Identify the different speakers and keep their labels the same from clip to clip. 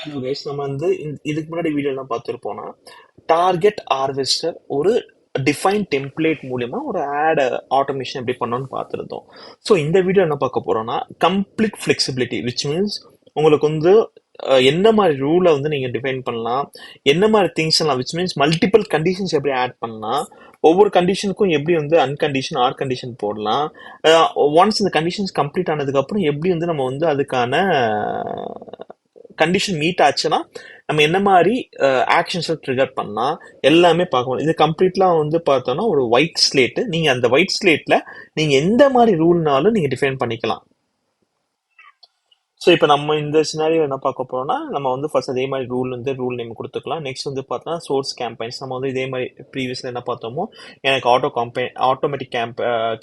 Speaker 1: Hello guys, நம்ம வந்து இதுக்கு முன்னாடி வீடியோலாம் பார்த்துருப்போம்னா டார்கெட் ஹார்வெஸ்டர் ஒரு டிஃபைன் டெம்ப்ளேட் மூலியமா ஒரு ஆட் ஆட்டோமேஷன் எப்படி பண்ணணும்னு பார்த்துருந்தோம். ஸோ இந்த வீடியோ என்ன பார்க்க போறோம்னா கம்ப்ளீட் ஃபிளெக்சிபிலிட்டி, விச் மீன்ஸ் உங்களுக்கு வந்து என்ன மாதிரி ரூலை வந்து நீங்கள் டிஃபைன் பண்ணலாம், என்ன மாதிரி திங்ஸ் எல்லாம், விச் மீன்ஸ் மல்டிபிள் கண்டிஷன்ஸ் எப்படி ஆட் பண்ணலாம், ஒவ்வொரு கண்டிஷனுக்கும் எப்படி வந்து அன்கண்டிஷன் ஆர் கண்டிஷன் போடலாம், ஒன்ஸ் இந்த கண்டிஷன்ஸ் கம்ப்ளீட் ஆனதுக்கப்புறம் எப்படி வந்து நம்ம வந்து அதுக்கான கண்டிஷன் மீட் ஆச்சுன்னா நம்ம என்ன மாதிரி ஆக்ஷன்ஸை ட்ரிகர் பண்ணலாம் எல்லாமே பார்க்கணும். இது கம்ப்ளீட்லாம் வந்து பார்த்தோம்னா ஒரு ஒயிட் ஸ்லேட்டு. நீங்கள் அந்த ஒயிட் ஸ்லேட்டில் நீங்கள் எந்த மாதிரி ரூல்னாலும் நீங்கள் டிஃபைன் பண்ணிக்கலாம். ஸோ இப்போ நம்ம இந்த சினாரியோ என்ன பார்க்க போறோம்னா, நம்ம வந்து ஃபர்ஸ்ட் அதே மாதிரி ரூல் நேம் கொடுத்துக்கலாம். நெக்ஸ்ட் வந்து பார்த்தோம்னா சோர்ஸ் கேம்பெயின்ஸ். நம்ம வந்து இதே மாதிரி ப்ரீவியஸ்ல என்ன பார்த்தோமோ, எனக்கு ஆட்டோமேட்டிக்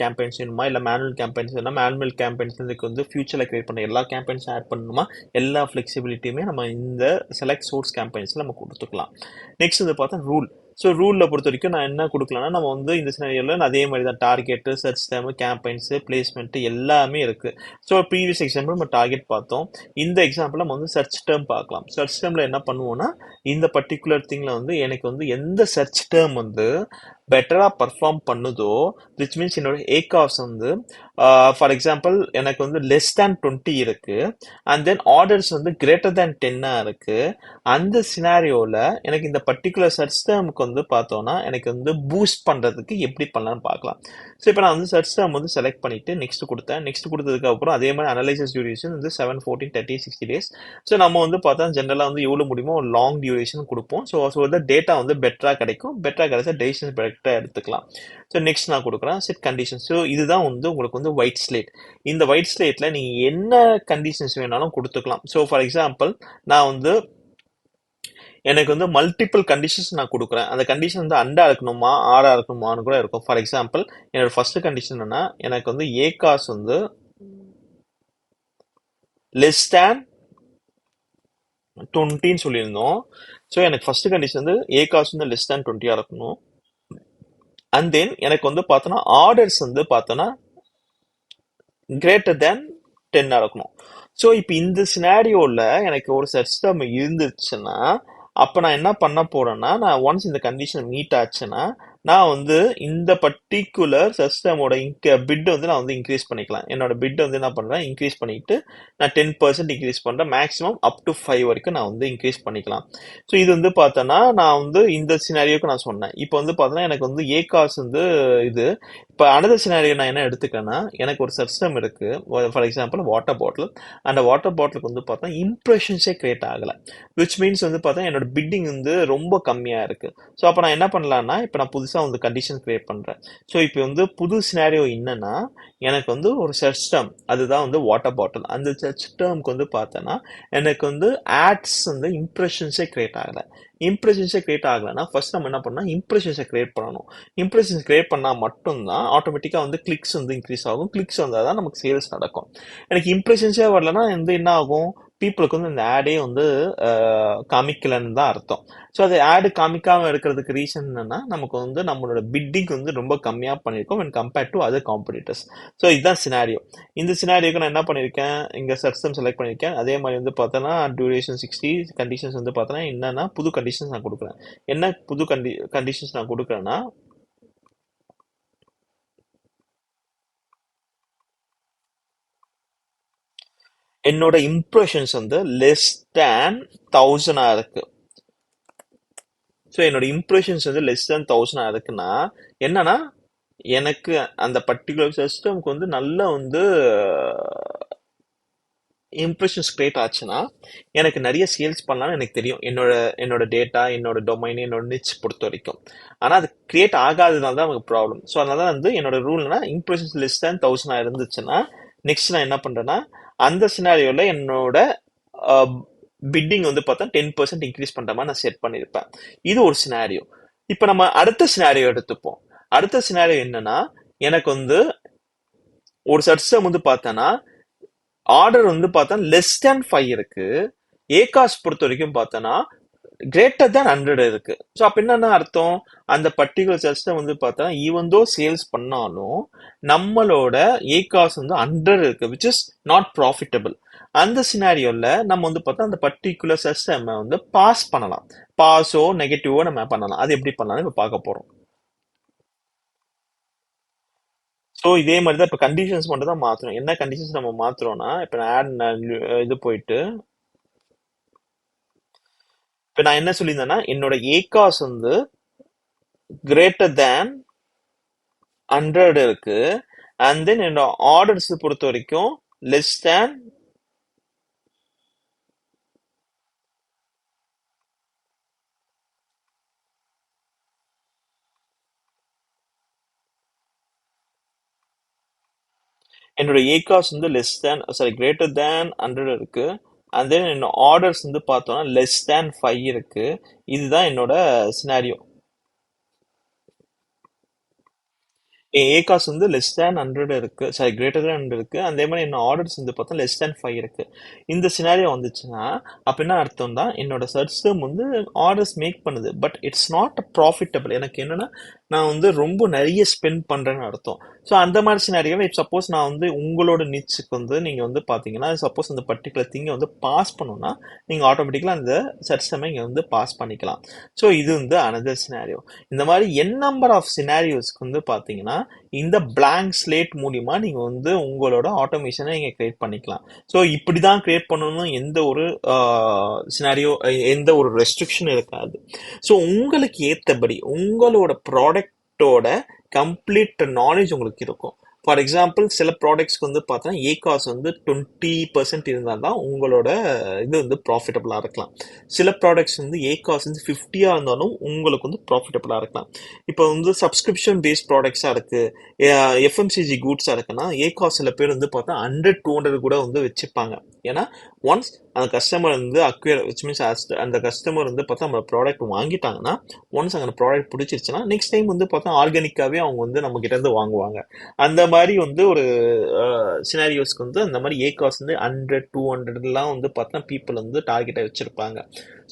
Speaker 1: கேம்பெயின்ஸ் வேணுமா, இல்லை மேனுவல் கேம்பெயின்ஸ் வேணுமா, மேனுவல் கேம்பெயின்ஸ் இதுக்கு வந்து ஃபியூச்சரில் கிரியேட் பண்ண எல்லா கேம்பெயின்ஸும் ஆட் பண்ணணுமா, எல்லா ஃப்ளெக்சிபிலிட்டியுமே நம்ம இந்த செலக்ட் சோர்ஸ் கேம்பெயின்ஸில் நம்ம கொடுத்துக்கலாம். நெக்ஸ்ட் வந்து பார்த்தா ரூல். ஸோ ரூலில் பொறுத்த வரைக்கும் நான் என்ன கொடுக்கலாம்னா, நம்ம வந்து இந்த சினாரியோவில் அதே மாதிரி தான் target, church time, campaigns, placement எல்லாமே இருக்குது. ஸோ ப்ரீவியஸ் எக்ஸாம்பிள் நம்ம டார்கெட் பார்த்தோம். இந்த எக்ஸாம்பிள் நம்ம வந்து சர்ச் டேர்ம் பார்க்கலாம். சர்ச் டேர்மில் என்ன பண்ணுவோம்னா, இந்த பர்டிகுலர் திங்கில் வந்து எனக்கு வந்து எந்த சர்ச் டேர்ம் வந்து பெட்டராக பர்ஃபார்ம் பண்ணுதோ, விச் மீன்ஸ் என்னோட ஏகாஸ் வந்து ஃபார் எக்ஸாம்பிள் எனக்கு வந்து லெஸ் தேன் 20 இருக்கு, அண்ட் தென் ஆர்டர்ஸ் வந்து கிரேட்டர் தேன் 10 இருக்கு. அந்த சினாரியோவில் எனக்கு இந்த பர்டிகுலர் சர்ச் டேர்முக்கு வந்து பார்த்தோன்னா எனக்கு வந்து பூஸ்ட் பண்ணுறதுக்கு எப்படி பண்ணலாம்னு பார்க்கலாம். ஸோ இப்போ நான் வந்து சர்ச் டேர்ம் வந்து செலக்ட் பண்ணிட்டு நெக்ஸ்ட் கொடுத்தேன். நெக்ஸ்ட் கொடுத்ததுக்கு அப்புறம் அதே மாதிரி அனலைசிஸ் டியூரேஷன் வந்து 7, 14, 30, 60 days. ஸோ நம்ம வந்து பார்த்தா ஜென்ரலாக வந்து எவ்வளோ முடியுமோ ஒரு லாங் டியூரேஷன் கொடுப்போம். ஸோ வந்து டேட்டா வந்து பெட்டராக கிடைக்கும். பெட்டராக கிடைச்சா டெசிஷன் பெட்டராக எடுத்துக்கலாம். ஸோ நெக்ஸ்ட் நான் கொடுக்குறேன் செட் கண்டிஷன். ஸோ இதுதான் வந்து உங்களுக்கு வந்து ஒயிட் ஸ்லேட். இந்த ஒயிட் ஸ்லேட்டில் நீங்கள் என்ன கண்டிஷன்ஸ் வேணாலும் கொடுத்துக்கலாம். ஸோ ஃபார் எக்ஸாம்பிள் நான் வந்து எனக்கு வந்து மல்டிபிள் கண்டிஷன்ஸ் நான் கொடுக்குறேன். அந்த கண்டிஷன் வந்து அண்டா இருக்கணுமா ஆறா இருக்கணுமான்னு கூட இருக்கும். ஃபார் எக்ஸாம்பிள் என்னோட ஃபர்ஸ்ட் கண்டிஷன் என்னன்னா, எனக்கு வந்து ஏ காஸ் வந்து லெஸ் தேன் 20ன்னு சொல்லியிருந்தோம். ஸோ எனக்கு ஃபர்ஸ்ட் கண்டிஷன் வந்து ஏ காஸ் வந்து லெஸ் தேன் 20 இருக்கணும். அண்ட் தென் எனக்கு வந்து பார்த்தோன்னா ஆர்டர்ஸ் வந்து பார்த்தோன்னா கிரேட்டர் தேன் 10 இருக்கணும். ஸோ இப்போ இந்த சினாரியோவில் எனக்கு ஒரு சிஸ்டம் இருந்துச்சுன்னா, அப்போ நான் என்ன பண்ண போறேன்னா, நான் ஒன்ஸ் இந்த கண்டிஷன் மீட் ஆச்சுன்னா நான் வந்து இந்த பர்டிகுலர் சிஸ்டமோட பிட் வந்து நான் வந்து இன்க்ரீஸ் பண்ணிக்கலாம். என்னோட பிட் வந்து என்ன பண்றேன், இன்க்ரீஸ் பண்ணிட்டு நான் 10% இன்க்ரீஸ் பண்றேன். மேக்ஸிமம் அப் டு 5 வரைக்கும் நான் வந்து இன்க்ரீஸ் பண்ணிக்கலாம். ஸோ இது வந்து பார்த்தோன்னா நான் வந்து இந்த சினாரியோக்கு நான் சொன்னேன். இப்போ வந்து பார்த்தோன்னா எனக்கு வந்து ஏ காஸ் வந்து இது. இப்போ அனதர் சினாரியோ நான் என்ன எடுத்துக்கேன்னா, எனக்கு ஒரு சிஸ்டம் இருக்கு. For example water bottle. அந்த வாட்டர் பாட்டிலுக்கு வந்து பார்த்தா இம்ப்ரெஷன்ஸே கிரியேட் ஆகலை. விச் மீன்ஸ் வந்து பார்த்தா என்னோட பிட்டிங் வந்து ரொம்ப கம்மியாக இருக்கு. ஸோ அப்போ நான் என்ன பண்ணலான்னா, இப்போ நான் புதுசாக வந்து கண்டிஷன் கிரியேட் பண்ணுறேன். ஸோ இப்போ வந்து புது சினாரியோ என்னன்னா, எனக்கு வந்து ஒரு சிஸ்டம், அதுதான் வந்து வாட்டர் பாட்டில். அந்த சிஸ்டம்க்கு வந்து பார்த்தேன்னா எனக்கு வந்து ஆட்ஸ் வந்து இம்ப்ரெஷன்ஸே கிரியேட் ஆகலை. இம்ப்ரெஷன்ஸே கிரியேட் ஆகலைன்னா ஃபர்ஸ்ட் நம்ம என்ன பண்ணால் இம்ப்ரெஷன்ஸை கிரியேட் பண்ணணும். இம்ப்ரெஷன்ஸ் கிரியேட் பண்ணால் மட்டும்தான் ஆட்டோமேட்டிக்காக வந்து கிளிக்ஸ் வந்து இன்க்ரீஸ் ஆகும். கிளிக்ஸ் வந்தால் தான் நமக்கு சேல்ஸ் நடக்கும். எனக்கு இம்ப்ரெஷன்ஸே வரலன்னா வந்து என்ன ஆகும், பீப்புளுக்கு வந்து இந்த ஆடே வந்து காமிக்கலன்னு தான் அர்த்தம். ஸோ அது ஆடு காமிக்காம இருக்கிறதுக்கு ரீசன் என்னன்னா, நமக்கு வந்து நம்மளோட பிட்டிங் வந்து ரொம்ப கம்மியாக பண்ணியிருக்கோம் when compared to other competitors. So இதுதான் சினாரியோ. இந்த சினாரியோக்கு நான் என்ன பண்ணியிருக்கேன், இங்கே சிஸ்டம் செலக்ட் பண்ணியிருக்கேன். அதே மாதிரி வந்து பார்த்தோன்னா டியூரேஷன் 60, கண்டிஷன்ஸ் வந்து பார்த்தோன்னா என்னன்னா புது கண்டிஷன்ஸ் நான் கொடுக்குறேன். என்ன புது கண்டிஷன்ஸ் நான் கொடுக்குறேன்னா, என்னோட இம்ப்ரெஷன்ஸ் வந்து லெஸ் தேன் 1000 இருக்கு. ஸோ என்னோட இம்ப்ரெஷன்ஸ் வந்து லெஸ் தேன் 1000 இருக்குன்னா என்னன்னா, எனக்கு அந்த பர்டிகுலர் சிஸ்டம்க்கு வந்து நல்ல வந்து இம்ப்ரெஷன்ஸ் கிரியேட் ஆச்சுன்னா எனக்கு நிறைய சேல்ஸ் பண்ணலாம்னு எனக்கு தெரியும். என்னோட டேட்டா, என்னோட டொமைன், என்னோட நிச் பொறுத்த வரைக்கும். ஆனால் அது கிரியேட் ஆகாததுனால தான் நமக்கு ப்ராப்ளம். ஸோ அதனால தான் வந்து என்னோட ரூல்னா இம்ப்ரெஷன்ஸ் லெஸ் தேன் 1000 இருந்துச்சுன்னா நெக்ஸ்ட் நான் என்ன பண்றேன்னா, அந்த சினாரியோவில் என்னோட பிட்டிங் வந்து பார்த்தா 10% இன்க்ரீஸ் பண்ற மாதிரி நான் செட் பண்ணியிருப்பேன். இது ஒரு சினாரியோ. இப்போ நம்ம அடுத்த சினாரியோ எடுத்துப்போம். அடுத்த சினாரியோ என்னன்னா, எனக்கு வந்து ஒரு சிஸ்டம் வந்து பார்த்தேன்னா ஆர்டர் வந்து பார்த்தா லெஸ் தேன் 5 இருக்கு. ஏகாஸ் பொறுத்த வரைக்கும் பார்த்தோன்னா கிரேட்டர் தேன் 100 இருக்கு. ஸோ அப்போ என்னன்னா அர்த்தம், அந்த பர்டிகுலர் சிஸ்டம் வந்து பார்த்தா ஈவன் தோ சேல்ஸ் பண்ணாலும் நம்மளோட ஏகாஸ் வந்து 100 இருக்கு, விச் இஸ் நாட் ப்ராஃபிட்டபிள். அந்த சினாரியோல நம்ம வந்து பார்த்தா அந்த பர்டிகுலர் சிஸ்டம் வந்து பாஸ் பண்ணலாம். பாஸோ நெகட்டிவோ நம்ம பண்ணலாம். அது எப்படி பண்ணலாம் இப்ப பார்க்க போறோம். ஸோ இதே மாதிரி தான் இப்ப கண்டிஷன்ஸ் மட்டும் தான் மாத்தணும். என்ன கண்டிஷன்ஸ் நம்ம மாத்துறோம்னா, இப்ப நான் இது போயிட்டு இப்ப நான் என்ன சொல்லியிருந்தேன்னா, என்னோட ஏகாஸ் வந்து கிரேட்டர் தேன் 100 இருக்கு. அண்ட் தென் என்னோட ஆர்டர்ஸ் பொறுத்த வரைக்கும் லெஸ் தேன் என்னோட ஏகாஸ் வந்து less than sorry greater than 100 இருக்கு. அண்ட் தென் என்னோட ஆர்டர்ஸ் வந்து பார்த்தோம்னா லெஸ் தேன் 5 இருக்கு. இதுதான் என்னோட சினாரியோ. என் ஏகாஸ் வந்து லெஸ் தேன் 100 இருக்கு, சாரி கிரேட்டர் தேன் 100 இருக்கு. அதே மாதிரி என்ன ஆர்டர்ஸ் வந்து பார்த்தா லெஸ் தேன் 5 இருக்கு. இந்த சினாரியோ வந்துச்சுன்னா அப்ப என்ன அர்த்தம் தான், என்னோட சர்ச் வந்து ஆர்டர்ஸ் மேக் பண்ணுது, பட் இட்ஸ் நாட் ப்ராஃபிட்டபிள். எனக்கு என்னன்னா நான் வந்து ரொம்ப நிறைய ஸ்பெண்ட் பண்றேன்னு அர்த்தம். ஸோ அந்த மாதிரி சினாரியோவை சப்போஸ் நான் வந்து உங்களோட நிச்சுக்கு வந்து நீங்க வந்து பாத்தீங்கன்னா சப்போஸ் அந்த பர்டிகுலர் திங்கை வந்து பாஸ் பண்ணணும்னா நீங்க ஆட்டோமேட்டிக்கலா அந்த சர்ச் இங்க வந்து பாஸ் பண்ணிக்கலாம். ஸோ இது வந்து அனதர் சினாரியோ. இந்த மாதிரி என் நம்பர் ஆஃப் சினாரியோஸ்க்கு வந்து பாத்தீங்கன்னா இந்த blank ஸ்லேட் மூலியமா நீங்க வந்து உங்களோட ஆட்டோமேஷனை நீங்க கிரியேட் பண்ணிக்கலாம். ஸோ இப்படிதான் கிரியேட் பண்ணணும், எந்த ஒரு சினாரியோ எந்த ஒரு ரெஸ்ட்ரிக்ஷன் இருக்காது. ஸோ உங்களுக்கு ஏத்தபடி உங்களோட ப்ராடக்டோட கம்ப்ளீட் நாலேஜ் உங்களுக்கு இருக்கும். ஃபார் எக்ஸாம்பிள் சில ப்ராடக்ட்ஸ்க்கு வந்து பார்த்தீங்கன்னா ஏகாஸ் வந்து 20% இருந்தால் தான் உங்களோட இது வந்து ப்ராஃபிட்டபுளாக இருக்கலாம். சில ப்ராடக்ட்ஸ் வந்து ஏகாஸ் வந்து 50 இருந்தாலும் உங்களுக்கு வந்து ப்ராஃபிட்டபுளாக இருக்கலாம். இப்போ வந்து சப்ஸ்கிரிப்ஷன் பேஸ்ட் ப்ராடக்ட்ஸாக இருக்கு, எஃப்எம்சிஜி கூட்ஸாக இருக்குன்னா ஏகாஸ் சில பேர் வந்து பார்த்தா 100-200 கூட வந்து வச்சுப்பாங்க. ஏன்னா ஒன்ஸ் அந்த கஸ்டமர் வந்து அக்வேர் விச் மீன்ஸ் அந்த கஸ்டமர் வந்து பார்த்தா நம்ம ப்ராடக்ட் வாங்கிட்டாங்கன்னா ஒன்ஸ் அந்த ப்ராடக்ட் பிடிச்சிருச்சுன்னா நெக்ஸ்ட் டைம் வந்து பார்த்தா ஆர்கானிக்காவே அவங்க வந்து நம்ம கிட்ட இருந்து வாங்குவாங்க. அந்த மாதிரி வந்து ஒரு சினாரியோஸ்க்கு வந்து அந்த மாதிரி ஏகாஸ் வந்து 100-200 வந்து பார்த்தா பீப்புள் வந்து டார்கெட்டை வச்சிருப்பாங்க.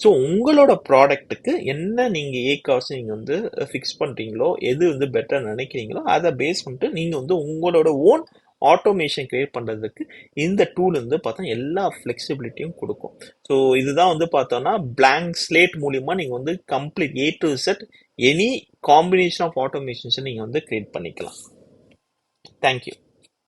Speaker 1: ஸோ உங்களோட ப்ராடக்ட்டுக்கு என்ன நீங்க ஏகாஸ் நீங்க வந்து ஃபிக்ஸ் பண்றீங்களோ, எது வந்து பெட்டர் நினைக்கிறீங்களோ அதை பேஸ் பண்ணிட்டு நீங்க வந்து உங்களோட ஓன் ஆட்டோமேஷன் கிரியேட் பண்றதுக்கு இந்த டூல் வந்து பார்த்தா எல்லா ஃபிளெக்சிபிலிட்டியும் கொடுக்கும். ஸோ இதுதான் வந்து பார்த்தோம்னா blank ஸ்லேட் மூலியமா நீங்க வந்து complete A to Z any combination of automations நீங்க வந்து கிரியேட் பண்ணிக்கலாம். தேங்க்யூ.